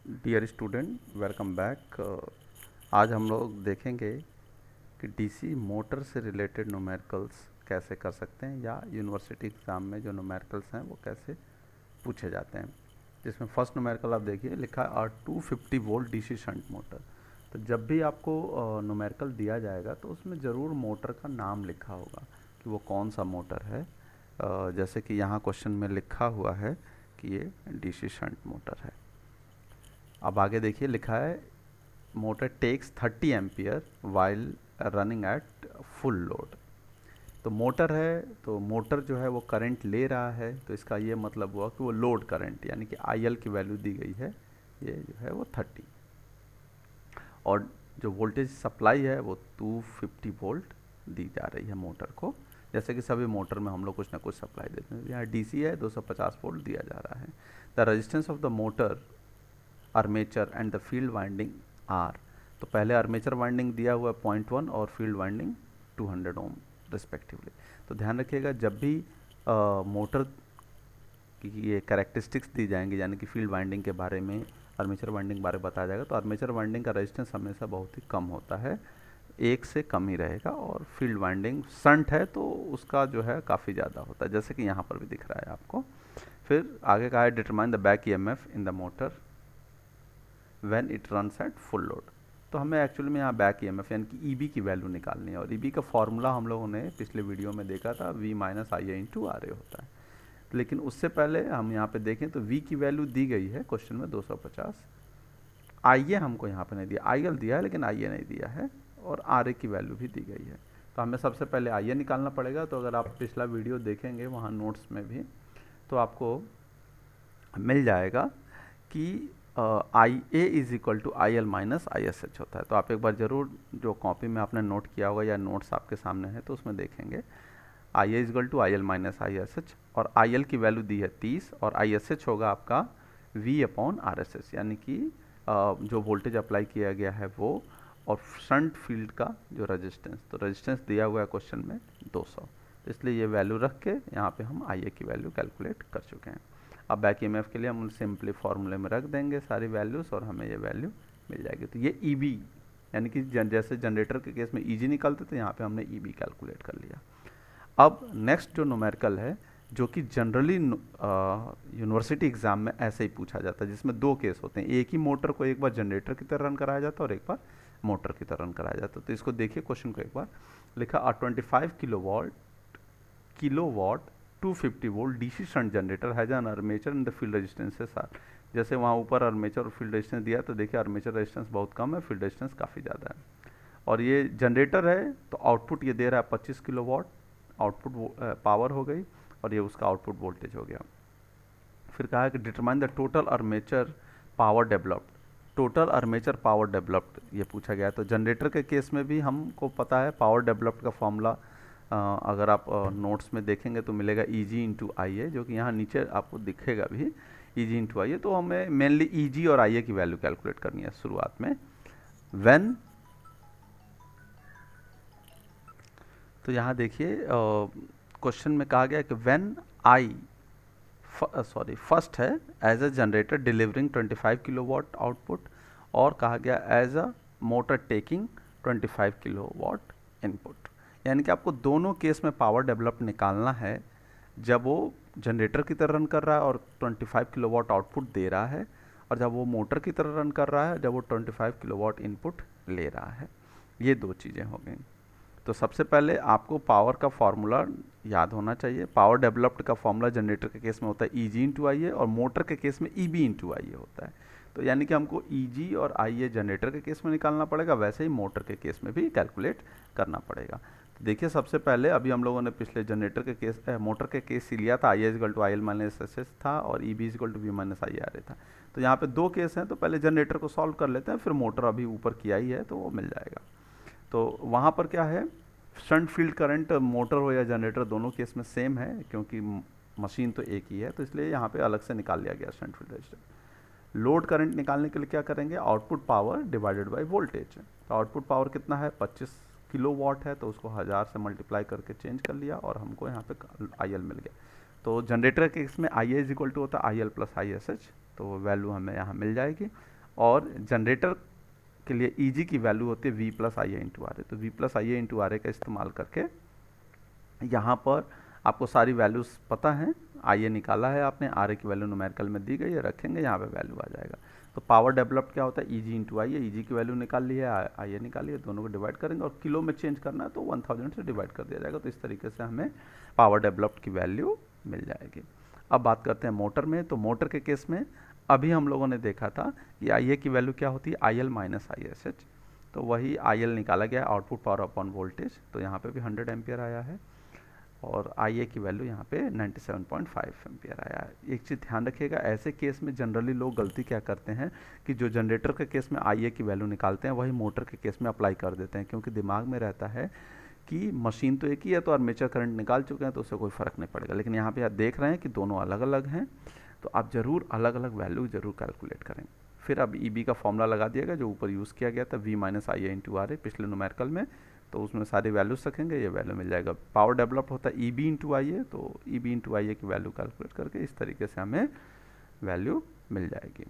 Dear student, welcome back. आज हम लोग देखेंगे कि डीसी मोटर से रिलेटेड न्यूमेरिकल्स कैसे कर सकते हैं या यूनिवर्सिटी एग्ज़ाम में जो न्यूमेरिकल्स हैं वो कैसे पूछे जाते हैं। जिसमें फर्स्ट न्यूमेरिकल आप देखिए, लिखा है 250 वोल्ट डीसी शंट मोटर। तो जब भी आपको न्यूमेरिकल दिया जाएगा तो उसमें ज़रूर मोटर का नाम लिखा होगा कि वो कौन सा मोटर है। जैसे कि यहाँ क्वेश्चन में लिखा हुआ है कि ये डीसी शंट मोटर है। अब आगे देखिए, लिखा है motor takes 30 ampere while running at full load. तो मोटर है, तो मोटर जो है वो करंट ले रहा है, तो इसका ये मतलब हुआ कि वो लोड करंट यानी कि आईएल की वैल्यू दी गई है, ये जो है वो 30। और जो वोल्टेज सप्लाई है वो 250 वोल्ट दी जा रही है मोटर को। जैसे कि सभी मोटर में हम लोग कुछ ना कुछ सप्लाई देते हैं। यहाँ डीसी है, 250 वोल्ट दिया जा रहा है। The resistance of the motor, armature and the field winding R. तो पहले आर्मेचर वाइंडिंग दिया हुआ है 0.1 और फील्ड वाइंडिंग 200 ओम रिस्पेक्टिवली। तो ध्यान रखिएगा, जब भी मोटर की ये कैरेक्टरिस्टिक्स दी जाएंगी यानी कि फील्ड वाइंडिंग के बारे में, आर्मेचर वाइंडिंग के बारे में बताया जाएगा, तो आर्मेचर वाइंडिंग का रेजिस्टेंस हमेशा बहुत ही कम होता है, एक से कम ही रहेगा। और फील्ड वाइंडिंग शंट है तो उसका जो है काफ़ी ज़्यादा होता है, जैसे कि यहाँ पर भी दिख रहा है आपको। फिर आगे कहा है determine the back EMF in the motor when it runs at full load. तो हमें एक्चुअली में यहाँ बैक ईएमएफ यानी कि ईबी की वैल्यू निकालनी है, और ईबी का फॉर्मूला हम लोगों ने पिछले वीडियो में देखा था, V minus I A into R A होता है। लेकिन उससे पहले हम यहाँ पे देखें तो वी की वैल्यू दी गई है क्वेश्चन में 250, आई ए हमको यहाँ पे नहीं दिया, आई एल दिया है लेकिन आई ए नहीं दिया है, और आर ए की वैल्यू भी दी गई है। तो हमें सबसे पहले आई ए निकालना पड़ेगा। तो अगर आप पिछला वीडियो देखेंगे वहाँ नोट्स में भी, तो आपको मिल जाएगा कि I A is equal to I L minus I S H होता है। तो आप एक बार ज़रूर जो कॉपी में आपने नोट किया होगा या नोट्स आपके सामने है तो उसमें देखेंगे I A is equal to I L minus I S H, और आई एल की वैल्यू दी है 30 और आई एस एच होगा आपका V upon R S S, यानी कि जो वोल्टेज अप्लाई किया गया है वो, और शंट फील्ड का जो रेजिस्टेंस, तो रेजिस्टेंस दिया हुआ है क्वेश्चन में 200। तो इसलिए ये वैल्यू रख के यहाँ पे हम आई ए की वैल्यू कैलकुलेट कर चुके हैं। अब बैक ईएमएफ के लिए हम सिंपली फॉर्मूले में रख देंगे सारी वैल्यूज़ और हमें ये वैल्यू मिल जाएगी। तो ये ईबी यानी कि जैसे जनरेटर के केस में ईजी निकलते थे, यहाँ पे हमने ईबी कैलकुलेट कर लिया। अब नेक्स्ट जो न्यूमेरिकल है, जो कि जनरली यूनिवर्सिटी एग्जाम में ऐसे ही पूछा जाता है, जिसमें दो केस होते हैं, एक ही मोटर को एक बार जनरेटर की तरह रन कराया जाता है और एक बार मोटर की तरह रन कराया जाता है। तो इसको देखिए क्वेश्चन को एक बार, लिखा 25 kilowatt 250 volt DC shunt generator has an armature and the field resistances R. जैसे वहाँ ऊपर आर्मेचर और फील्ड रेजिस्टेंस दिया, तो देखिए आर्मेचर रेजिस्टेंस बहुत कम है, फील्ड रेजिस्टेंस काफ़ी ज़्यादा है। और ये जनरेटर है तो आउटपुट ये दे रहा है 25 किलोवाट, आउटपुट पावर हो गई, और ये उसका आउटपुट वोल्टेज हो गया। फिर कहा है कि determine the total armature power developed. Total armature power developed ये पूछा गया। तो जनरेटर के केस में भी हमको पता है पावर डेवलप्ड का फॉर्मूला, अगर आप नोट्स में देखेंगे तो मिलेगा ई जी इंटू आई ए, जो कि यहाँ नीचे आपको दिखेगा भी, ई जी इंटू आई ए। तो हमें मेनली ई जी और आई ए की वैल्यू कैलकुलेट करनी है शुरुआत में। व्हेन, तो यहाँ देखिए क्वेश्चन में कहा गया कि व्हेन आई, फर्स्ट है as a generator delivering 25 kilowatt output, और कहा गया as a motor taking 25 kilowatt input. यानी कि आपको दोनों केस में पावर डेवलप निकालना है, जब वो जनरेटर की तरह रन कर रहा है और 25 किलोवाट आउटपुट दे रहा है, और जब वो मोटर की तरह रन कर रहा है जब वो 25 किलोवाट इनपुट ले रहा है। ये दो चीज़ें हो गई। तो सबसे पहले आपको पावर का फॉर्मूला याद होना चाहिए। पावर डेवलप्ड का फॉर्मूला जनरेटर के केस में होता है ई जी इंटू आई ए, और मोटर के केस में ई बी इंटू आई ए होता है। तो यानी कि हमको ई जी और आई ए जनरेटर के केस में निकालना पड़ेगा, वैसे ही मोटर के केस में भी कैलकुलेट करना पड़ेगा। तो देखिए सबसे पहले अभी हम लोगों ने पिछले जनरेटर के केस मोटर के केस ही लिया था, I is equal to I L minus S S था और E B is equal to V minus I R A था। तो यहाँ पे दो केस हैं, तो पहले जनरेटर को सॉल्व कर लेते हैं, फिर मोटर अभी ऊपर किया ही है तो वो मिल जाएगा। तो वहाँ पर क्या है, शंट फील्ड करंट मोटर हो या जनरेटर दोनों केस में सेम है, क्योंकि मशीन तो एक ही है, तो इसलिए यहाँ पे अलग से निकाल लिया गया shunt field register. Load current निकालने के लिए क्या करेंगे, output power divided by voltage. तो आउटपुट पावर कितना है, 25 किलोवाट है, तो उसको 1000 से मल्टीप्लाई करके चेंज कर लिया और हमको यहाँ पे आई एल मिल गया। तो जनरेटर के केस में आई ए इज इक्वल टू होता है I L plus I S H, तो वैल्यू हमें यहाँ मिल जाएगी। और जनरेटर के लिए ईजी की वैल्यू होती है V plus I A into R A. तो V plus I A into R A का इस्तेमाल करके यहाँ पर आपको सारी वैल्यूज़ पता हैं, आई ए निकाला है आपने, आर ए की वैल्यू न्यूमेरिकल में दी गई है, रखेंगे यहाँ पे वैल्यू आ जाएगा। तो पावर डेवलप्ड क्या होता है, ई जी इंटू आई ए, ई जी की वैल्यू निकाल ली है, आई ए निकाली है, दोनों को डिवाइड करेंगे और किलो में चेंज करना है तो 1000 से डिवाइड कर दिया जाएगा। तो इस तरीके से हमें पावर डेवलप्ड की वैल्यू मिल जाएगी। अब बात करते हैं मोटर में। तो मोटर के केस में अभी हम लोगों ने देखा था कि आई ए की वैल्यू क्या होती है, I L minus I S H. तो वही आई एल निकाला गया है, आउटपुट पावर अपॉन वोल्टेज। तो यहाँ पे भी 100 एम्पियर आया है और आई ए की वैल्यू यहाँ पे 97.5 एम्पियर आया है। एक चीज़ ध्यान रखिएगा, ऐसे केस में जनरली लोग गलती क्या करते हैं कि जो जनरेटर के केस में आई ए की वैल्यू निकालते हैं वही मोटर के केस में अप्लाई कर देते हैं, क्योंकि दिमाग में रहता है कि मशीन तो एक ही है तो आर्मेचर करंट निकाल चुके हैं तो उससे कोई फ़र्क नहीं पड़ेगा। लेकिन यहाँ पे आप देख रहे हैं कि दोनों अलग अलग हैं, तो आप ज़रूर अलग अलग वैल्यू ज़रूर कैलकुलेट करें। फिर अब ई बी का फॉर्मूला लगा दिएगा जो ऊपर यूज़ किया गया था, V minus I A into R A पिछले न्यूमेरिकल में। तो उसमें सारी वैल्यूज रखेंगे, ये वैल्यू मिल जाएगा। पावर डेवलप होता है ई बी इंटू आई ए, तो E B into I A की वैल्यू कैलकुलेट करके इस तरीके से हमें वैल्यू मिल जाएगी।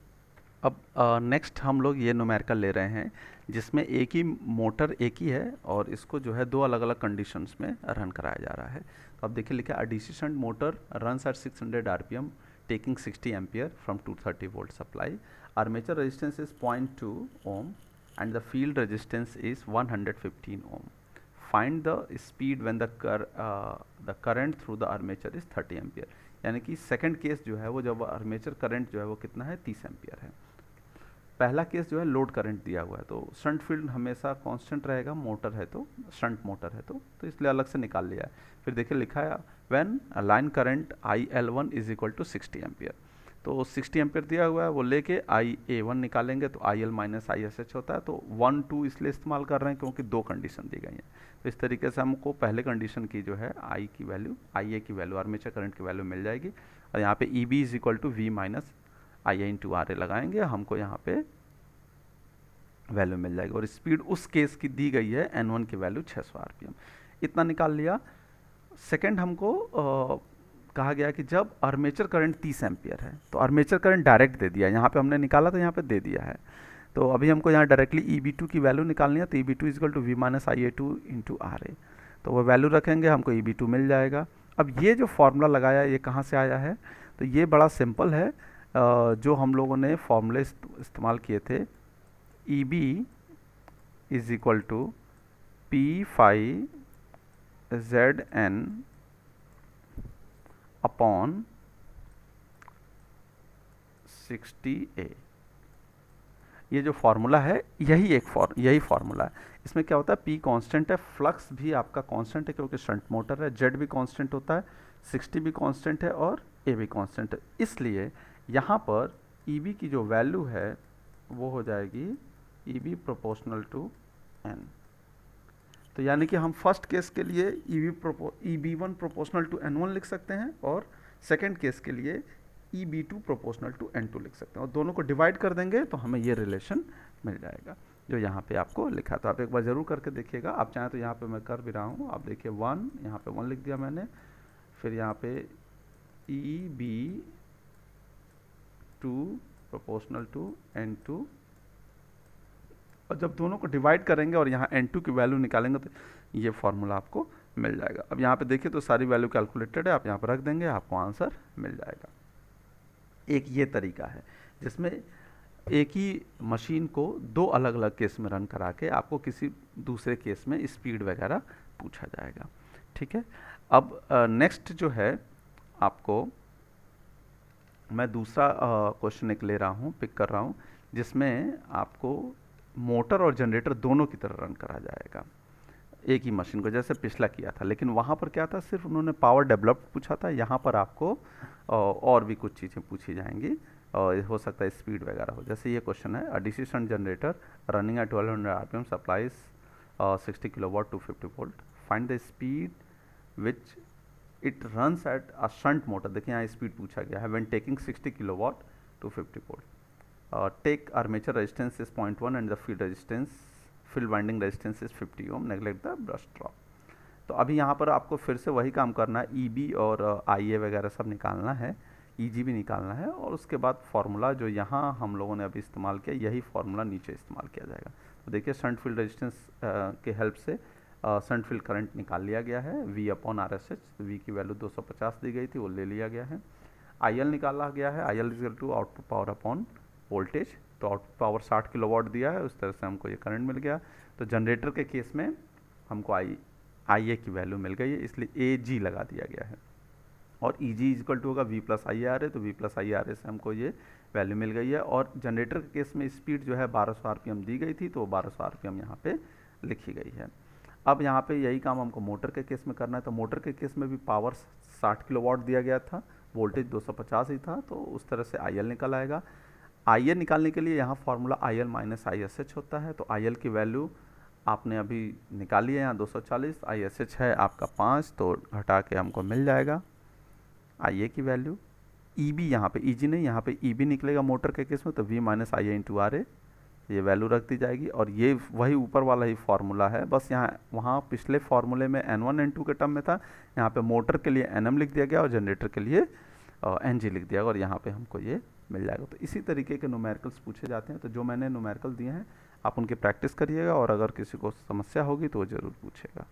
अब नेक्स्ट हम लोग ये न्यूमेरिकल ले रहे हैं जिसमें एक ही मोटर एक ही है और इसको जो है दो अलग अलग कंडीशंस में रन कराया जा रहा है। तो अब देखिए लिखा है, a DC shunt motor runs at 600 RPM taking 60 ampere from 230 volt supply. Armature resistance is 0.2 ohm and the field resistance is 115 ohm. Find the speed when the current through the armature is 30 ampere. यानी कि second case जो है वो जब armature current जो है वो कितना है, 30 एम्पियर है। पहला केस जो है लोड करंट दिया हुआ है, तो शंट फील्ड हमेशा कांस्टेंट रहेगा, मोटर है तो, शंट मोटर है तो इसलिए अलग से निकाल लिया है। फिर देखिए लिखा है when line current I L one is equal to 60 ampere. तो 60 एम्पियर दिया हुआ है, वो लेके आई ए वन निकालेंगे तो आई L minus I S H होता है। तो 1 2 इसलिए इस्तेमाल कर रहे हैं क्योंकि दो कंडीशन दी गई हैं। तो इस तरीके से हमको पहले कंडीशन की जो है आई की वैल्यू, आई ए की वैल्यू, आर्मेचर करंट की वैल्यू मिल जाएगी। और यहाँ पे E B is equal to V minus I A into R A लगाएंगे, हमको यहाँ पे वैल्यू मिल जाएगी। और स्पीड उस केस की दी गई है N1 की वैल्यू 600 आरपीएम, इतना निकाल लिया। सेकंड हमको कहा गया कि जब आर्मेचर करंट 30 एम्पियर है तो आर्मेचर करंट डायरेक्ट दे दिया, यहाँ पे हमने निकाला तो यहाँ पे दे दिया है। तो अभी हमको यहाँ डायरेक्टली ई बी टू की वैल्यू निकालनी है। तो E B two is equal to V minus I A two into R A, तो वो वैल्यू रखेंगे, हमको ई बी टू मिल जाएगा। अब ये जो फार्मूला लगाया ये कहाँ से आया है, तो ये बड़ा सिंपल है, जो हम लोगों ने फार्मूले इस्तेमाल किए थे। E B is equal to P phi Z N upon 60A। ये जो फार्मूला है यही फार्मूला है। इसमें क्या होता है, P कांस्टेंट है, फ्लक्स भी आपका कांस्टेंट है क्योंकि शंट मोटर है, Z भी कांस्टेंट होता है, 60 भी कांस्टेंट है और A भी कांस्टेंट है। इसलिए यहाँ पर EB की जो वैल्यू है वो हो जाएगी EB प्रोपोर्शनल टू N। तो यानी कि हम फर्स्ट केस के लिए EB1 प्रोपोर्शनल टू N1 लिख सकते हैं और सेकंड केस के लिए EB2 प्रोपोर्शनल टू N2 लिख सकते हैं, और दोनों को डिवाइड कर देंगे तो हमें ये रिलेशन मिल जाएगा जो यहाँ पे आपको लिखा। तो आप एक बार ज़रूर करके देखिएगा, आप चाहें तो यहाँ पे मैं कर भी रहा हूँ। आप देखिए 1, यहाँ पे 1 लिख दिया मैंने, फिर यहाँ पे EB2 प्रोपोर्शनल टू N2, और जब दोनों को डिवाइड करेंगे और यहाँ N2 की वैल्यू निकालेंगे तो ये फार्मूला आपको मिल जाएगा। अब यहाँ पे देखिए तो सारी वैल्यू कैलकुलेटेड है, आप यहाँ पर रख देंगे, आपको आंसर मिल जाएगा। एक ये तरीका है जिसमें एक ही मशीन को दो अलग अलग केस में रन करा के आपको किसी दूसरे केस में स्पीड वगैरह पूछा जाएगा। ठीक है, अब नेक्स्ट जो है आपको मैं दूसरा क्वेश्चन एक ले रहा हूँ, पिक कर रहा हूँ, जिसमें आपको मोटर और जनरेटर दोनों की तरह रन करा जाएगा एक ही मशीन को, जैसे पिछला किया था। लेकिन वहाँ पर क्या था, सिर्फ उन्होंने पावर डेवलप्ड पूछा था, यहाँ पर आपको और भी कुछ चीज़ें पूछी जाएंगी और हो सकता है स्पीड वगैरह हो। जैसे ये क्वेश्चन है, a DC shunt generator running at 1200 RPM supplies 60 kilowatt 250 volt, find the speed which it runs at a shunt motor. देखिए यहाँ स्पीड पूछा गया है, when taking 60 kilowatt 250 volt. Take armature resistance is 0.1 and the field winding resistance is 50 ohm, neglect the brush drop। तो अभी यहाँ पर आपको फिर से वही काम करना है, EB और IA वगैरह सब निकालना है ईजी भी निकालना है, और उसके बाद फार्मूला जो यहाँ हम लोगों ने अभी इस्तेमाल किया, यही फार्मूला नीचे इस्तेमाल किया जाएगा। तो देखिए शंट फील्ड रेजिस्टेंस के हेल्प से शंट फील्ड करंट निकाल लिया गया है, V upon R S H. V की वैल्यू 250 दी गई थी, वो ले लिया गया है। आई एल निकाला गया है, I L is to output power upon voltage. तो आउटपुट पावर 60 किलोवाट दिया है, उस तरह से हमको ये करंट मिल गया। तो जनरेटर के केस में हमको आई ए की वैल्यू मिल गई है, इसलिए ए जी लगा दिया गया है। और ई जी इजक्वल टू होगा we plus I R A, तो वी प्लस आई आर ए से हमको ये वैल्यू मिल गई है। और जनरेटर के केस में स्पीड जो है 1200 आरपीएम दी गई थी, तो 1200 आरपीएम यहाँ पे लिखी गई है। अब यहाँ पे यही काम हमको मोटर के केस में करना है। तो मोटर के केस में भी पावर 60 किलोवाट दिया गया था, वोल्टेज 250 ही था, तो उस तरह से आई एल निकल आएगा। आई एल निकालने के लिए यहाँ formula I L minus I S H होता है। तो आई एल की वैल्यू आपने अभी निकाली है यहाँ 240, आई एस एच है आपका 5, तो घटा के हमको मिल जाएगा आई ए की वैल्यू। ई बी यहाँ पे, ई जी नहीं, यहाँ पे ई बी निकलेगा मोटर के केस में, तो V minus I A into R A, ये वैल्यू रख दी जाएगी। और ये वही ऊपर वाला ही फार्मूला है, बस यहाँ वहाँ पिछले फार्मूले में N1 N2 के टर्म में था, यहाँ पे मोटर के लिए NM लिख दिया गया और जनरेटर के लिए NG लिख दिया गया, और यहाँ पे हमको ये मिल जाएगा। तो इसी तरीके के न्यूमेरिकल्स पूछे जाते हैं। तो जो मैंने न्यूमेरिकल दिए हैं आप उनकी प्रैक्टिस करिएगा, और अगर किसी को समस्या होगी तो वो ज़रूर पूछेगा।